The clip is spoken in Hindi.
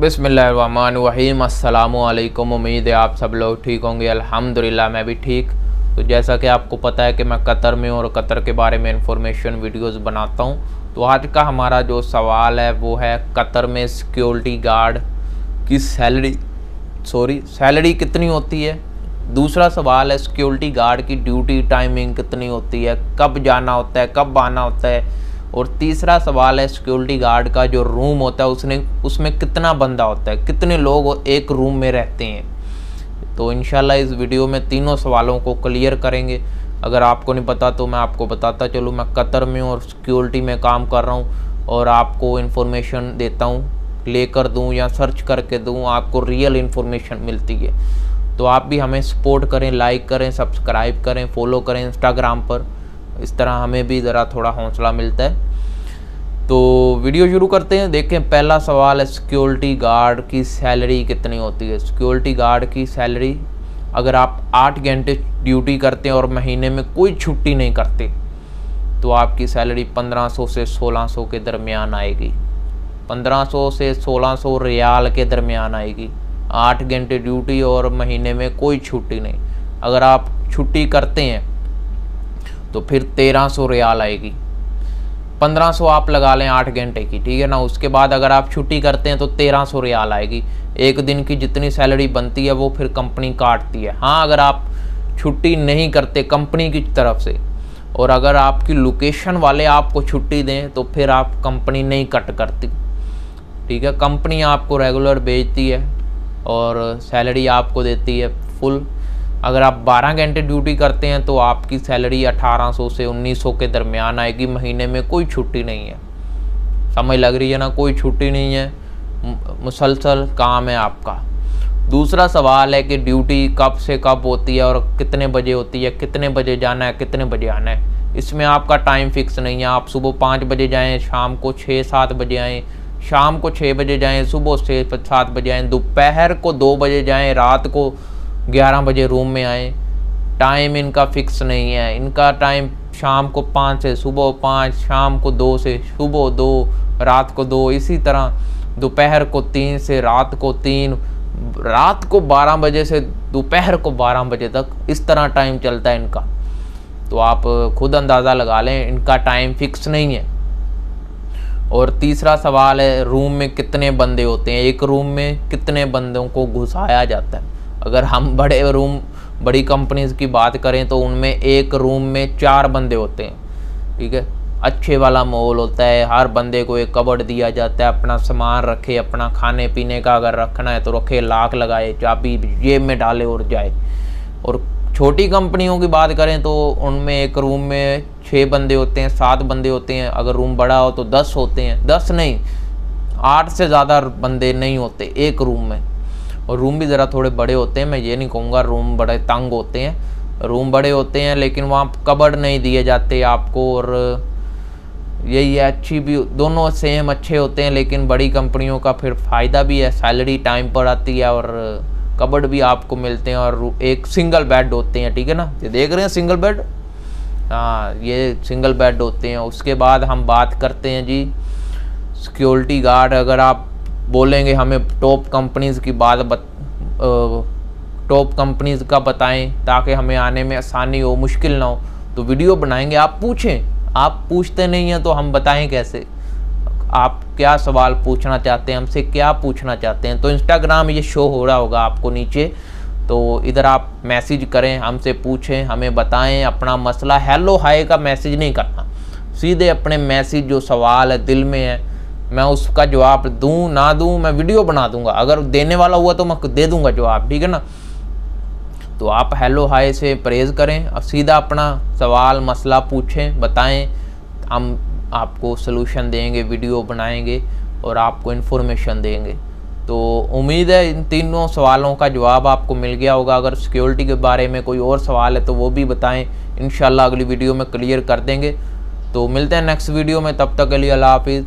बिस्मिल्लाहिर्रहमानिर्रहीम। अस्सलामुअलैकुम। उम्मीद है आप सब लोग ठीक होंगे। अल्हम्दुलिल्लाह मैं भी ठीक। तो जैसा कि आपको पता है कि मैं कतर में और कतर के बारे में इंफॉर्मेशन वीडियोस बनाता हूं। तो आज का हमारा जो सवाल है वो है कतर में सिक्योरिटी गार्ड की सैलरी कितनी होती है। दूसरा सवाल है सिक्योरिटी गार्ड की ड्यूटी टाइमिंग कितनी होती है, कब जाना होता है, कब आना होता है। और तीसरा सवाल है सिक्योरिटी गार्ड का जो रूम होता है उसमें कितना बंदा होता है, कितने लोग एक रूम में रहते हैं। तो इंशाल्लाह इस वीडियो में तीनों सवालों को क्लियर करेंगे। अगर आपको नहीं पता तो मैं आपको बताता चलूँ। मैं कतर में और सिक्योरिटी में काम कर रहा हूँ और आपको इन्फॉर्मेशन देता हूँ, लेकर दूँ या सर्च करके दूँ, आपको रियल इन्फॉर्मेशन मिलती है। तो आप भी हमें सपोर्ट करें, लाइक करें, सब्सक्राइब करें, फॉलो करें इंस्टाग्राम पर। इस तरह हमें भी ज़रा थोड़ा हौसला मिलता है। तो वीडियो शुरू करते हैं। देखें, पहला सवाल है सिक्योरिटी गार्ड की सैलरी कितनी होती है। सिक्योरिटी गार्ड की सैलरी, अगर आप 8 घंटे ड्यूटी करते हैं और महीने में कोई छुट्टी नहीं करते तो आपकी सैलरी 1500 से 1600 के दरमियान आएगी। 1500 से 1600 रियाल के दरमियान आएगी। 8 घंटे ड्यूटी और महीने में कोई छुट्टी नहीं। अगर आप छुट्टी करते हैं तो फिर 1300 रियाल आएगी। 1500 आप लगा लें 8 घंटे की, ठीक है ना। उसके बाद अगर आप छुट्टी करते हैं तो 1300 रियाल आएगी। एक दिन की जितनी सैलरी बनती है वो फिर कंपनी काटती है। हाँ, अगर आप छुट्टी नहीं करते कंपनी की तरफ से और अगर आपकी लोकेशन वाले आपको छुट्टी दें तो फिर आप कंपनी नहीं कट करती, ठीक है। कंपनी आपको रेगुलर भेजती है और सैलरी आपको देती है फुल। अगर आप 12 घंटे ड्यूटी करते हैं तो आपकी सैलरी 1800 से 1900 के दरमियान आएगी। महीने में कोई छुट्टी नहीं है। समझ लग रही है ना, कोई छुट्टी नहीं है, मुसलसल काम है आपका। दूसरा सवाल है कि ड्यूटी कब से कब होती है और कितने बजे होती है, कितने बजे जाना है, कितने बजे आना है। इसमें आपका टाइम फिक्स नहीं है। आप सुबह 5 बजे जाएँ, शाम को 6-7 बजे आएँ, शाम को 6 बजे जाएँ, सुबह 6-7 बजे आएँ, दोपहर को 2 बजे जाएँ, रात को 11 बजे रूम में आए। टाइम इनका फिक्स नहीं है। इनका टाइम शाम को 5 से सुबह 5, शाम को 2 से सुबह 2, रात को 2, इसी तरह दोपहर को 3 से रात को 3, रात को 12 बजे से दोपहर को 12 बजे तक, इस तरह टाइम चलता है इनका। तो आप खुद अंदाज़ा लगा लें, इनका टाइम फिक्स नहीं है। और तीसरा सवाल है रूम में कितने बंदे होते हैं, एक रूम में कितने बंदों को घुसाया जाता है। अगर हम बड़ी कंपनीज की बात करें तो उनमें एक रूम में 4 बंदे होते हैं, ठीक है। अच्छे वाला माहौल होता है, हर बंदे को एक कबर्ड दिया जाता है, अपना सामान रखे, अपना खाने पीने का अगर रखना है तो रखे, लाक लगाए, चाबी जेब में डाले और जाए। और छोटी कंपनियों की बात करें तो उनमें एक रूम में 6 बंदे होते हैं, 7 बंदे होते हैं। अगर रूम बड़ा हो तो 10 होते हैं, 10 नहीं 8 से ज़्यादा बंदे नहीं होते एक रूम में। और रूम भी ज़रा थोड़े बड़े होते हैं, मैं ये नहीं कहूँगा रूम बड़े तंग होते हैं। रूम बड़े होते हैं लेकिन वहाँ कबर्ड नहीं दिए जाते आपको। और यही है, अच्छी भी दोनों सेम अच्छे होते हैं, लेकिन बड़ी कंपनियों का फिर फ़ायदा भी है, सैलरी टाइम पर आती है और कबर्ड भी आपको मिलते हैं। और एक सिंगल बेड होते हैं, ठीक है ना। ये देख रहे हैं सिंगल बेड, हाँ ये सिंगल बेड होते हैं। उसके बाद हम बात करते हैं जी सिक्योरिटी गार्ड। अगर आप बोलेंगे हमें टॉप कंपनीज़ की टॉप कंपनीज़ का बताएं ताकि हमें आने में आसानी हो, मुश्किल ना हो, तो वीडियो बनाएंगे। आप पूछें, आप पूछते नहीं हैं तो हम बताएं कैसे। आप क्या सवाल पूछना चाहते हैं हमसे, क्या पूछना चाहते हैं। तो इंस्टाग्राम ये शो हो रहा होगा आपको नीचे, तो इधर आप मैसेज करें, हमसे पूछें, हमें बताएं अपना मसला। हेलो हाय का मैसेज नहीं करना, सीधे अपने मैसेज जो सवाल है दिल में है, मैं उसका जवाब दूं ना दूं, मैं वीडियो बना दूंगा। अगर देने वाला हुआ तो मैं दे दूंगा जवाब, ठीक है ना। तो आप हेलो हाय से परहेज़ करें, अब सीधा अपना सवाल मसला पूछें, बताएं, हम आपको सलूशन देंगे, वीडियो बनाएंगे और आपको इन्फॉर्मेशन देंगे। तो उम्मीद है इन तीनों सवालों का जवाब आपको मिल गया होगा। अगर सिक्योरिटी के बारे में कोई और सवाल है तो वो भी बताएं, इंशाल्लाह अगली वीडियो में क्लियर कर देंगे। तो मिलते हैं नेक्स्ट वीडियो में, तब तक के लिए अल्लाह हाफिज़।